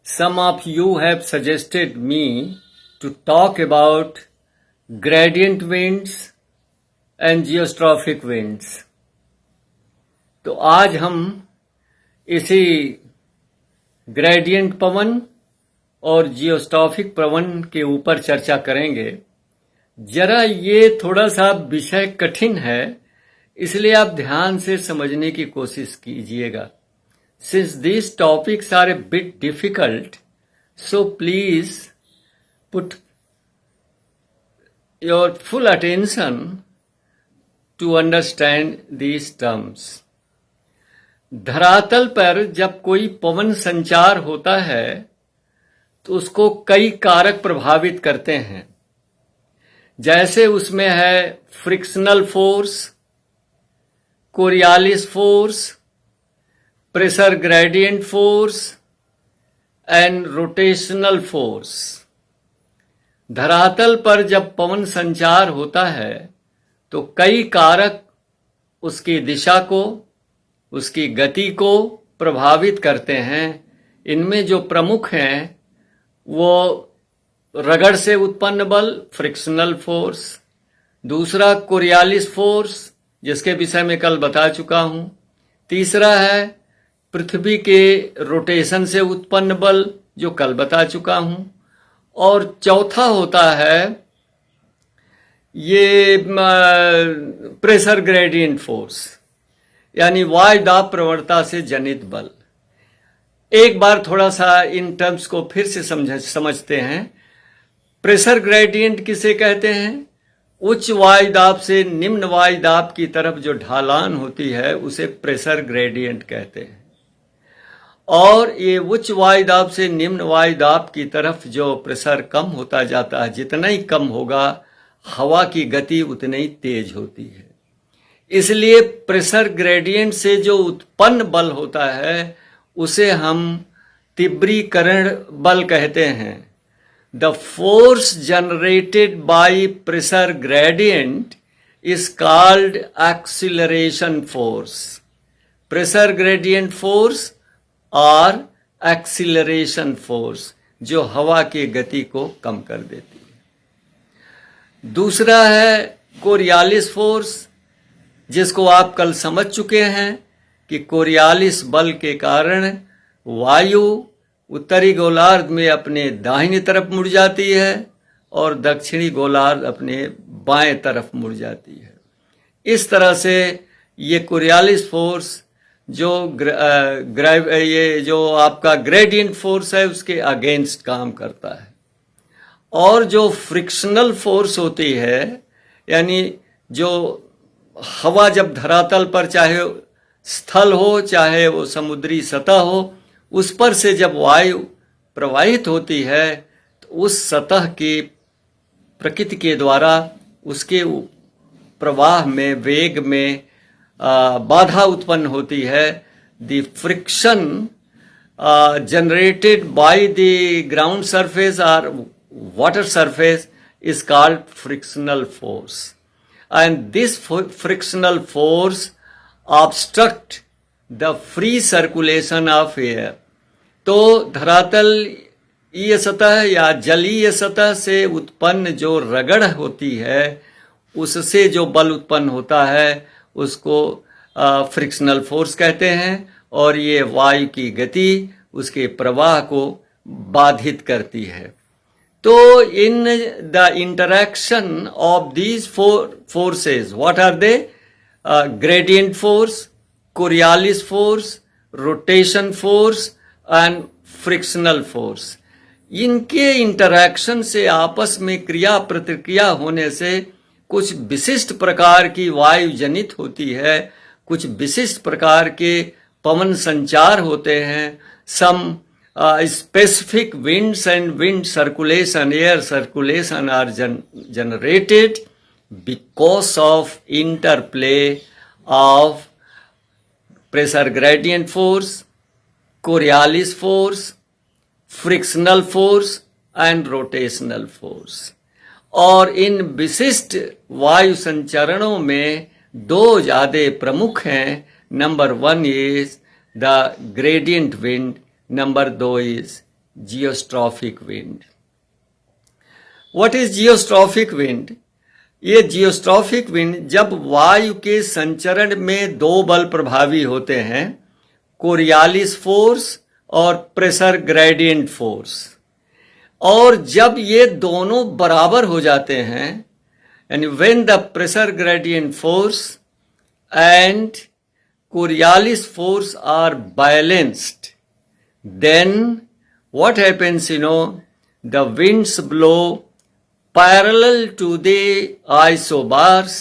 Some of you have suggested me to talk about gradient winds and geostrophic winds. तो आज हम इसी gradient पवन और जियोस्ट्रॉफिक पवन के ऊपर चर्चा करेंगे। जरा ये थोड़ा सा विषय कठिन है, इसलिए आप ध्यान से समझने की कोशिश कीजिएगा। Since these topics are a bit difficult, so please put your full attention to understand these terms. धरातल पर जब कोई पवन संचार होता है तो उसको कई कारक प्रभावित करते हैं। जैसे उसमें है frictional force, Coriolis force, pressure gradient force and rotational force. धरातल पर जब पवन संचार होता है तो कई कारक उसकी दिशा को, उसकी गति को प्रभावित करते हैं। इनमें जो प्रमुख हैं वो रगड़ से उत्पन्न बल, फ्रिक्शनल फोर्स, दूसरा कोरियालिस फोर्स जिसके विषय में कल बता चुका हूं, तीसरा है पृथ्वी के रोटेशन से उत्पन्न बल जो कल बता चुका हूं, और चौथा होता है ये प्रेशर ग्रेडियंट फोर्स यानी वायु दाब प्रवणता से जनित बल। एक बार थोड़ा सा इन टर्म्स को फिर से समझते हैं। प्रेशर ग्रेडियंट किसे कहते हैं? उच्च वायु दाब से निम्न वायु दाब की तरफ जो ढालान होती है उसे प्रेशर ग्रेडियंट कहते हैं। और ये उच्च वायु दाब से निम्न वायु दाब की तरफ जो प्रेशर कम होता जाता है, जितना ही कम होगा हवा की गति उतनी ही तेज होती है। इसलिए प्रेशर ग्रेडियंट से जो उत्पन्न बल होता है उसे हम तीव्रीकरण बल कहते हैं। The force generated by pressure gradient is called acceleration force. Pressure gradient force और एक्सीलरेशन फोर्स जो हवा की गति को कम कर देती है। दूसरा है कोरियालिस फोर्स, जिसको आप कल समझ चुके हैं कि कोरियालिस बल के कारण वायु उत्तरी गोलार्ध में अपने दाहिनी तरफ मुड़ जाती है और दक्षिणी गोलार्ध अपने बाएं तरफ मुड़ जाती है। इस तरह से ये कोरियालिस फोर्स जो ये जो आपका ग्रेडियंट फोर्स है उसके अगेंस्ट काम करता है। और जो फ्रिक्शनल फोर्स होती है यानी जो हवा जब धरातल पर चाहे स्थल हो चाहे वो समुद्री सतह हो उस पर से जब वायु प्रवाहित होती है तो उस सतह की प्रकृति के द्वारा उसके प्रवाह में, वेग में बाधा उत्पन्न होती है। The friction generated by the ground surface और water surface is called frictional force, and this frictional force obstruct the free circulation of air. तो धरातलीय सतह या जलीय सतह से उत्पन्न जो रगड़ होती है उससे जो बल उत्पन्न होता है उसको फ्रिक्शनल फोर्स कहते हैं, और ये वायु की गति उसके प्रवाह को बाधित करती है। तो in the interaction of these forces, what are they? Gradient force, Coriolis force, rotation force and frictional force. इनके इंटरैक्शन से आपस में क्रिया प्रतिक्रिया होने से कुछ विशिष्ट प्रकार की वायु जनित होती है, कुछ विशिष्ट प्रकार के पवन संचार होते हैं। सम specific winds and wind circulation, air circulation are generated because of interplay of pressure gradient force, Coriolis force, frictional force and rotational force. और इन विशिष्ट वायु संचरणों में दो ज्यादा प्रमुख हैं। Number 1 is the gradient wind, number 2 is geostrophic wind. What is geostrophic wind? ये geostrophic wind जब वायु के संचरण में दो बल प्रभावी होते हैं, कोरियालिस फोर्स और प्रेशर ग्रेडियंट फोर्स, और जब ये दोनों बराबर हो जाते हैं, यानी when the pressure gradient force and Coriolis force are balanced, then what happens, the winds blow parallel to the isobars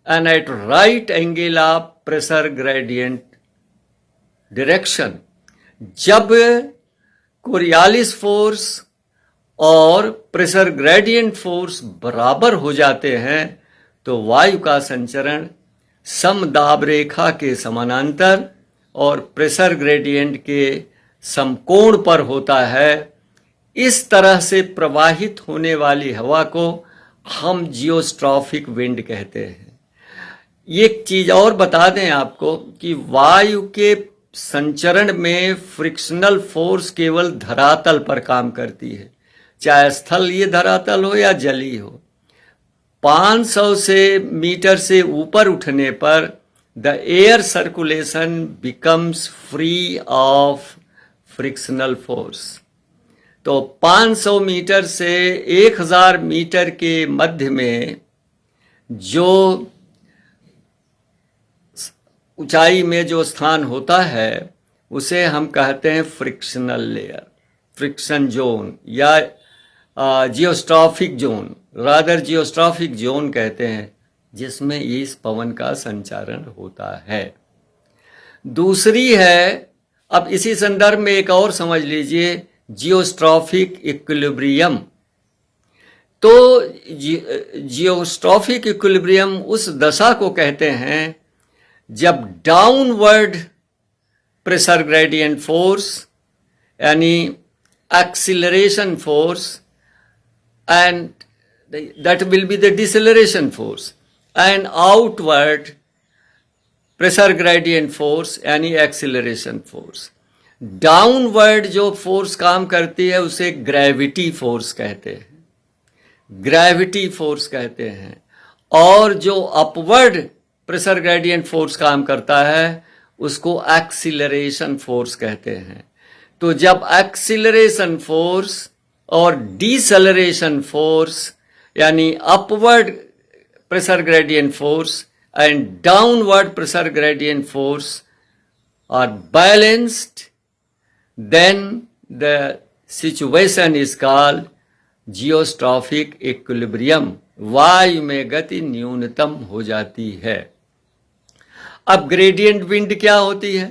and at right angle of pressure gradient direction. जब कोरियालिस फोर्स और प्रेशर ग्रेडियंट फोर्स बराबर हो जाते हैं तो वायु का संचरण समदाब रेखा के समानांतर और प्रेशर ग्रेडियंट के समकोण पर होता है। इस तरह से प्रवाहित होने वाली हवा को हम जियोस्ट्रॉफिक विंड कहते हैं। एक चीज और बता दें आपको कि वायु के संचरण में फ्रिक्शनल फोर्स केवल धरातल पर काम करती है, चाहे स्थलीय धरातल हो या जलीय हो। 500 मीटर से ऊपर उठने पर the air circulation becomes free of frictional force. तो 500 मीटर से 1000 मीटर के मध्य में जो ऊंचाई में जो स्थान होता है उसे हम कहते हैं फ्रिक्शनल लेयर, फ्रिक्शन जोन या geostrophic zone, rather geostrophic zone कहते हैं, जिसमें इस पवन का संचारण होता है। दूसरी है, अब इसी संदर्भ में एक और समझ लीजिए, जियोस्ट्रॉफिक इक्विलिब्रियम। तो जियोस्ट्रॉफिक इक्विलिब्रियम उस दशा को कहते हैं जब डाउनवर्ड प्रेशर ग्रेडियंट फोर्स यानी acceleration force and that will be the deceleration force and outward pressure gradient force यानी एक्सीलरेशन फोर्स। डाउनवर्ड जो फोर्स काम करती है उसे ग्रेविटी फोर्स कहते हैं, ग्रेविटी फोर्स कहते हैं, और जो अपवर्ड प्रेशर ग्रेडियंट फोर्स काम करता है उसको एक्सीलरेशन फोर्स कहते हैं। तो जब एक्सीलरेशन फोर्स और डिसेलरेशन फोर्स यानी upward pressure gradient force and downward pressure gradient force are balanced, then the situation is called geostrophic equilibrium। वायु में गति न्यूनतम हो जाती है। अब ग्रेडियंट विंड क्या होती है?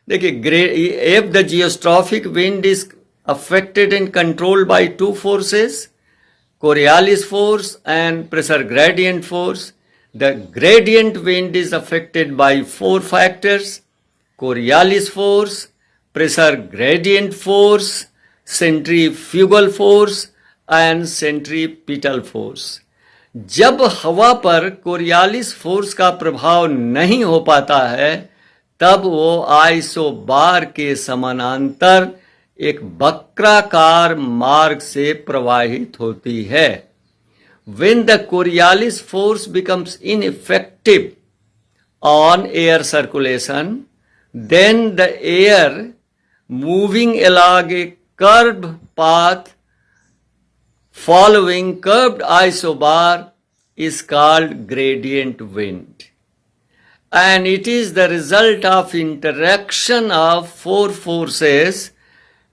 देखिए, if the geostrophic wind is affected and controlled by two forces, Coriolis force and pressure gradient force, the gradient wind is affected by 4 factors: Coriolis force, pressure gradient force, centrifugal force and centripetal force। जब हवा पर Coriolis force का प्रभाव नहीं हो पाता है तब वो आइसोबार के समानांतर एक वक्राकार मार्ग से प्रवाहित होती है। When the Coriolis force becomes ineffective on air circulation, then the air moving along a curved path following curved isobar is called gradient wind, and it is the result of interaction of 4 forces: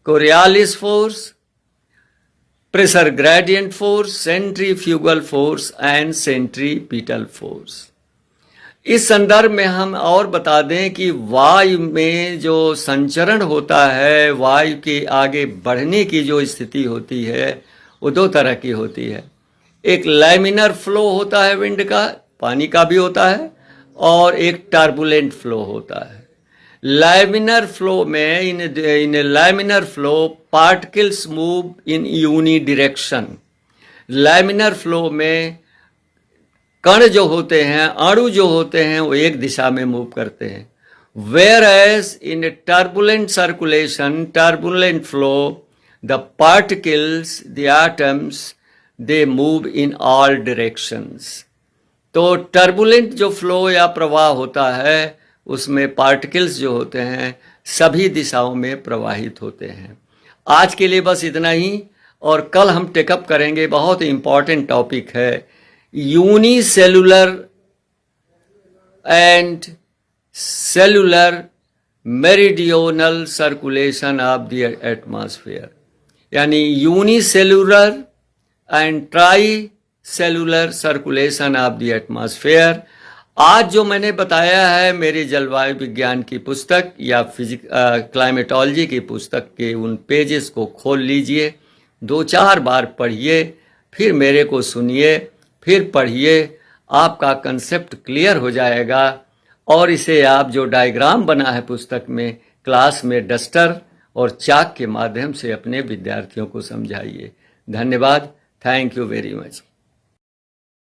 Coriolis force, pressure gradient force, centrifugal force and centripetal force. इस संदर्भ में हम और बता दें कि वायु में जो संचरण होता है, वायु के आगे बढ़ने की जो स्थिति होती है वो 2 तरह की होती है। एक लैमिनर फ्लो होता है विंड का, पानी का भी होता है, और एक टर्बुलेंट फ्लो होता है। लैमिनर फ्लो में in laminar flow particles move in uni direction. Laminar flow में कण जो होते हैं, अणु जो होते हैं, वो एक दिशा में मूव करते हैं। Whereas in turbulent circulation, turbulent flow, the particles, the atoms, they move in all directions. तो टर्बुलेंट जो फ्लो या प्रवाह होता है उसमें पार्टिकल्स जो होते हैं सभी दिशाओं में प्रवाहित होते हैं। आज के लिए बस इतना ही, और कल हम टेकअप करेंगे, बहुत इंपॉर्टेंट टॉपिक है, unicellular and cellular meridional circulation of the atmosphere, यानी unicellular and tricellular circulation of the atmosphere. आज जो मैंने बताया है मेरी जलवायु विज्ञान की पुस्तक या क्लाइमेटोलॉजी की पुस्तक के उन पेजेस को खोल लीजिए, 2-4 बार पढ़िए, फिर मेरे को सुनिए, फिर पढ़िए, आपका कंसेप्ट क्लियर हो जाएगा। और इसे आप जो डायग्राम बना है पुस्तक में, क्लास में डस्टर और चाक के माध्यम से अपने विद्यार्थियों को समझाइए। धन्यवाद। Thank you very much.